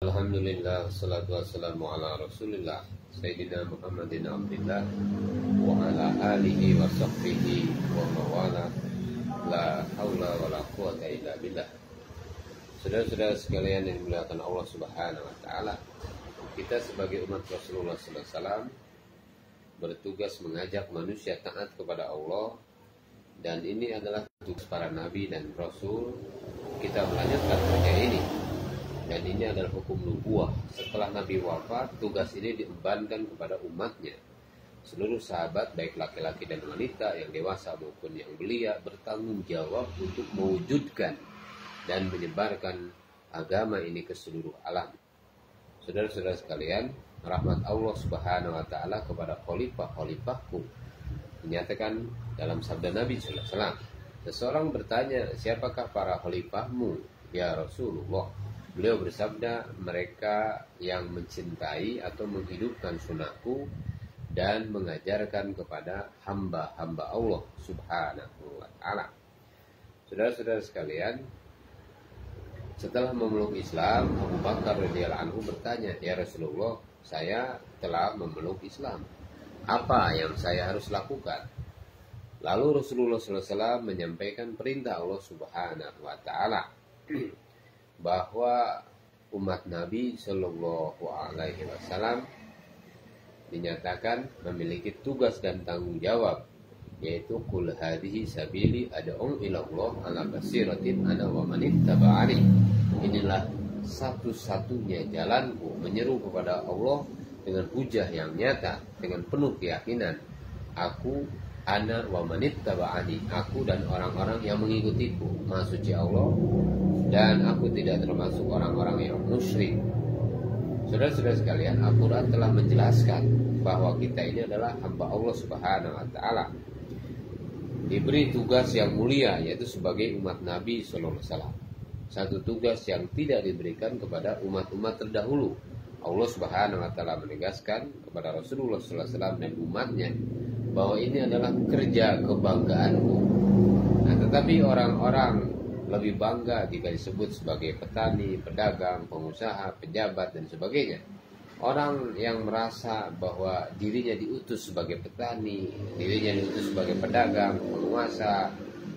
Alhamdulillah, salatu wassalamu ala rasulillah Sayyidina Muhammadin abdillah wa ala alihi wa sahbihi wa mawala la hawla wa la quwata illa billah. Saudara-saudara sekalian yang dimuliakan Allah subhanahu wa ta'ala, kita sebagai umat Rasulullah sallallahu alaihi wasallam bertugas mengajak manusia taat kepada Allah, dan ini adalah tugas para nabi dan rasul. Kita melanjutkan kerja ini, dan ini adalah hukum nubuwah. Setelah Nabi wafat, tugas ini diembankan kepada umatnya. Seluruh sahabat, baik laki-laki dan wanita, yang dewasa maupun yang belia, bertanggung jawab untuk mewujudkan dan menyebarkan agama ini ke seluruh alam. Saudara-saudara sekalian, rahmat Allah subhanahu wa ta'ala kepada khalifah-khalifahku dinyatakan dalam sabda Nabi sallallahu alaihi wasallam. Seseorang bertanya, siapakah para khalifahmu ya Rasulullah? Beliau bersabda, mereka yang mencintai atau menghidupkan sunnahku dan mengajarkan kepada hamba-hamba Allah subhanahu wa ta'ala. Saudara-saudara sekalian, setelah memeluk Islam, Abu Bakar radhiyallahu anhu bertanya, ya Rasulullah, saya telah memeluk Islam, apa yang saya harus lakukan? Lalu Rasulullah SAW menyampaikan perintah Allah subhanahu wa ta'ala bahwa umat Nabi Shallallahu Alaihi Wasallam dinyatakan memiliki tugas dan tanggung jawab, yaitu kul hadhihi sabili ad'u ila Allah ala basiratin ana wa man ittaba'ani. Inilah satu-satunya jalanku menyeru kepada Allah dengan hujah yang nyata, dengan penuh keyakinan. Aku, ana wa man ittaba'ani, aku dan orang-orang yang mengikutiku. Maha suci Allah, dan aku tidak termasuk orang-orang yang musyrik. Saudara-saudara sekalian, Al-Quran telah menjelaskan bahwa kita ini adalah hamba Allah subhanahu wa ta'ala, diberi tugas yang mulia, yaitu sebagai umat Nabi sallallahu alaihi wasallam. Satu tugas yang tidak diberikan kepada umat-umat terdahulu. Allah subhanahu wa ta'ala menegaskan kepada Rasulullah sallallahu alaihi wasallam dan umatnya bahwa ini adalah kerja kebanggaanmu. Nah, tetapi orang-orang lebih bangga jika disebut sebagai petani, pedagang, pengusaha, pejabat, dan sebagainya. Orang yang merasa bahwa dirinya diutus sebagai petani, dirinya diutus sebagai pedagang,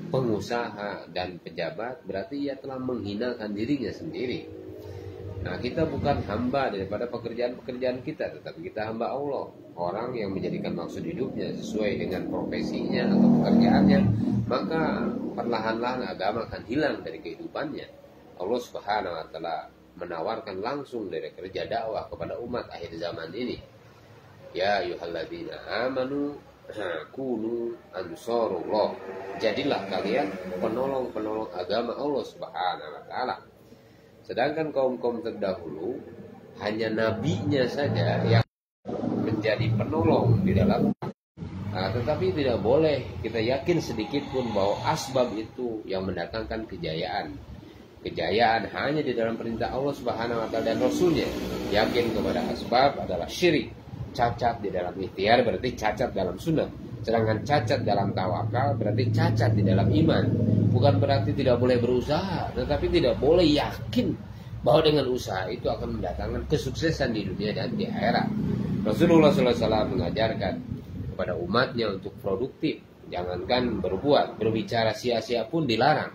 pengusaha, dan pejabat, berarti ia telah menghinakan dirinya sendiri. Nah, kita bukan hamba daripada pekerjaan-pekerjaan kita, tetapi kita hamba Allah. Orang yang menjadikan maksud hidupnya sesuai dengan profesinya atau pekerjaannya, maka perlahan-lahan agama akan hilang dari kehidupannya. Allah subhanahu wa ta'ala menawarkan langsung dari kerja dakwah kepada umat akhir zaman ini. Ya ayyuhalladzina amanu kunu ansarullah. Jadilah kalian penolong-penolong agama Allah subhanahu wa ta'ala. Sedangkan kaum-kaum terdahulu, hanya nabinya saja yang menjadi penolong di dalam. Nah, tetapi tidak boleh kita yakin sedikit pun bahwa asbab itu yang mendatangkan kejayaan. Kejayaan hanya di dalam perintah Allah subhanahu wa ta'ala dan Rasulnya. Yakin kepada asbab adalah syirik. Cacat di dalam ikhtiar berarti cacat dalam sunnah. Sedangkan cacat dalam tawakal berarti cacat di dalam iman. Bukan berarti tidak boleh berusaha, tetapi tidak boleh yakin bahwa dengan usaha itu akan mendatangkan kesuksesan di dunia dan di akhirat. Rasulullah SAW mengajarkan kepada umatnya untuk produktif. Jangankan berbuat, berbicara sia-sia pun dilarang.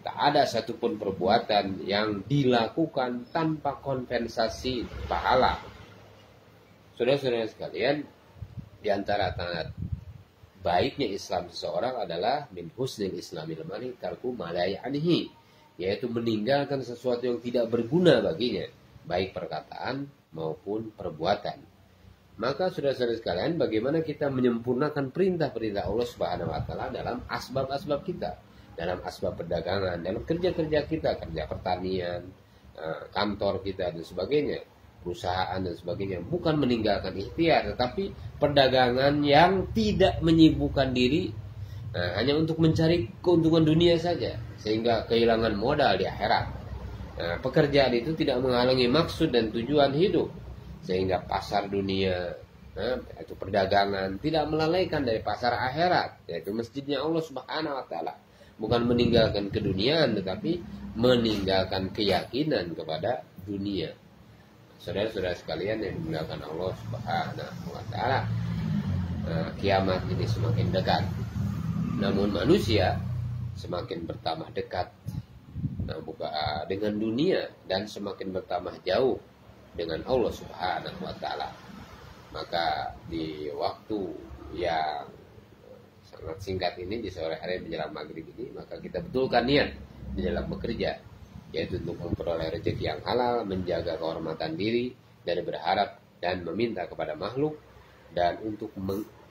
Tak ada satupun perbuatan yang dilakukan tanpa kompensasi pahala. Saudara-saudara sekalian, di antara tanda baiknya Islam seseorang adalah min husnil islamil mar'i tarku ma la ya'nihi, yaitu meninggalkan sesuatu yang tidak berguna baginya, baik perkataan maupun perbuatan. Maka saudara-saudara sekalian, bagaimana kita menyempurnakan perintah-perintah Allah subhanahu wa ta'ala dalam asbab-asbab kita, dalam asbab perdagangan, dalam kerja-kerja kita, kerja pertanian, kantor kita dan sebagainya, perusahaan dan sebagainya. Bukan meninggalkan ikhtiar, tetapi perdagangan yang tidak menyibukkan diri hanya untuk mencari keuntungan dunia saja, sehingga kehilangan modal di akhirat. Pekerjaan itu tidak menghalangi maksud dan tujuan hidup, sehingga pasar dunia, yaitu perdagangan, tidak melalaikan dari pasar akhirat, yaitu masjidnya Allah subhanahu wa ta'ala. Bukan meninggalkan keduniaan, tetapi meninggalkan keyakinan kepada dunia. Saudara-saudara sekalian yang dimuliakan Allah Subhanahu wa taala, kiamat ini semakin dekat. Namun manusia semakin bertambah dekat dengan dunia dan semakin bertambah jauh dengan Allah Subhanahu wa taala. Maka di waktu yang sangat singkat ini, di sore hari menjelang maghrib ini, maka kita betulkan niat di dalam bekerja, yaitu untuk memperoleh rezeki yang halal, menjaga kehormatan diri dari berharap dan meminta kepada makhluk, dan untuk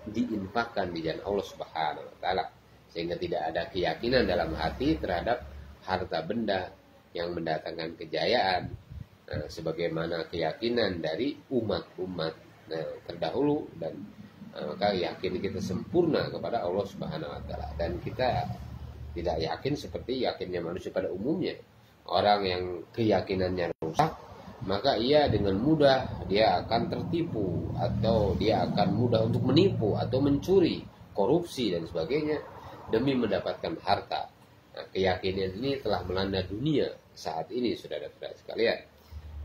diinfakkan di jalan Allah Subhanahu wa taala, sehingga tidak ada keyakinan dalam hati terhadap harta benda yang mendatangkan kejayaan, sebagaimana keyakinan dari umat-umat terdahulu, dan maka yakin kita sempurna kepada Allah Subhanahu wa taala, dan kita tidak yakin seperti yakinnya manusia pada umumnya. Orang yang keyakinannya rusak, maka ia dengan mudah dia akan tertipu, atau dia akan mudah untuk menipu atau mencuri, korupsi dan sebagainya demi mendapatkan harta. Nah, keyakinan ini telah melanda dunia saat ini, saudara-saudara sekalian.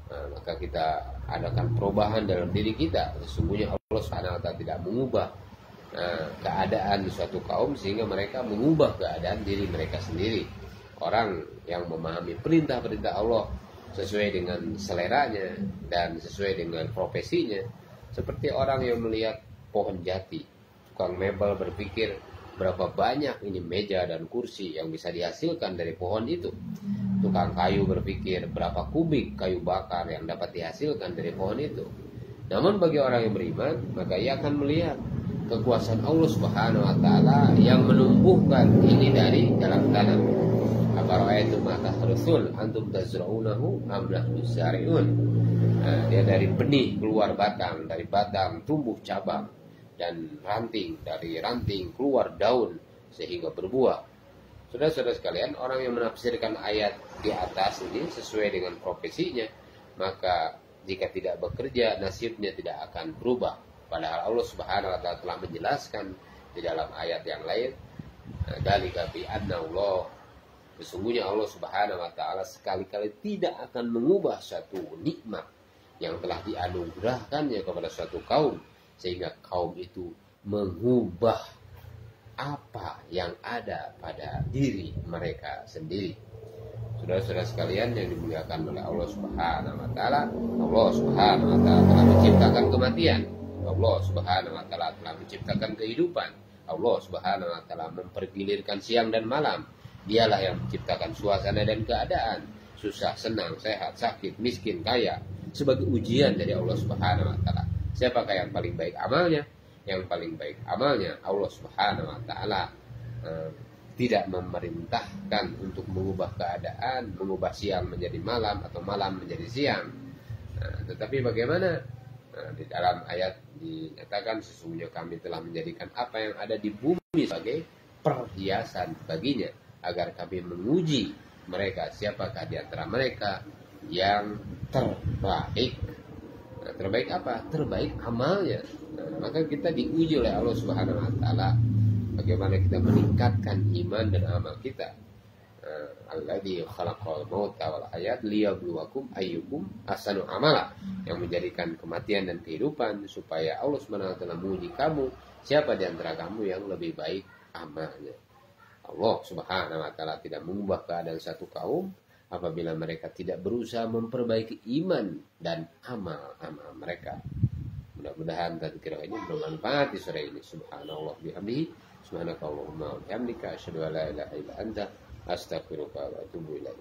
Maka kita adakan perubahan dalam diri kita. Sesungguhnya Allah Subhanahu wa taala tidak mengubah keadaan suatu kaum sehingga mereka mengubah keadaan diri mereka sendiri. Orang yang memahami perintah-perintah Allah sesuai dengan seleranya dan sesuai dengan profesinya, seperti orang yang melihat pohon jati, tukang mebel berpikir berapa banyak ini meja dan kursi yang bisa dihasilkan dari pohon itu. Tukang kayu berpikir berapa kubik kayu bakar yang dapat dihasilkan dari pohon itu. Namun bagi orang yang beriman, maka ia akan melihat kekuasaan Allah Subhanahu wa taala yang menumbuhkan ini dari dalam tanah. Afara'aytum ma tahrusun antum tazra'unahu am nahnu zari'un. Dia dari benih keluar batang, dari batang tumbuh cabang, dan ranting, dari ranting keluar daun sehingga berbuah. Saudara-saudara sekalian, orang yang menafsirkan ayat di atas ini sesuai dengan profesinya, maka jika tidak bekerja nasibnya tidak akan berubah. Padahal Allah Subhanahu wa taala telah menjelaskan di dalam ayat yang lain, dzalika bi anna Allah, sesungguhnya Allah Subhanahu wa taala sekali-kali tidak akan mengubah suatu nikmat yang telah dianugerahkannya kepada suatu kaum sehingga kaum itu mengubah apa yang ada pada diri mereka sendiri. Saudara-saudara sekalian yang dimuliakan oleh Allah Subhanahu wa taala, Allah Subhanahu wa taala telah menciptakan kematian. Allah Subhanahu wa taala telah menciptakan kehidupan. Allah Subhanahu wa taala mempergilirkan siang dan malam. Dialah yang menciptakan suasana dan keadaan, susah, senang, sehat, sakit, miskin, kaya, sebagai ujian dari Allah Subhanahu wa taala. Siapakah yang paling baik amalnya? Yang paling baik amalnya Allah Subhanahu wa taala tidak memerintahkan untuk mengubah keadaan, mengubah siang menjadi malam atau malam menjadi siang. Tetapi bagaimana? Di dalam ayat dinyatakan sesungguhnya kami telah menjadikan apa yang ada di bumi sebagai perhiasan baginya, agar kami menguji mereka siapakah di antara mereka yang terbaik. Terbaik apa? Terbaik amalnya. Maka kita diuji oleh Allah Subhanahu wa taala bagaimana kita meningkatkan iman dan amal kita. Alladzi khalaqal mauta wal hayat liyabluwakum ayyukum ahsanu amala, yang menjadikan kematian dan kehidupan supaya Allah Subhanahu wa taala menguji kamu siapa di antara kamu yang lebih baik amalnya. Allah Subhanahu wa taala tidak mengubah keadaan satu kaum apabila mereka tidak berusaha memperbaiki iman dan amal-amal mereka. Mudah-mudahan tadzkirah ini bermanfaat di sore ini. Subhanallah bihamdihi, subhanakallahumma wa bihamdika, asyhadu an la ilaha illa anta, astaghfiruka wa atubu ilaik.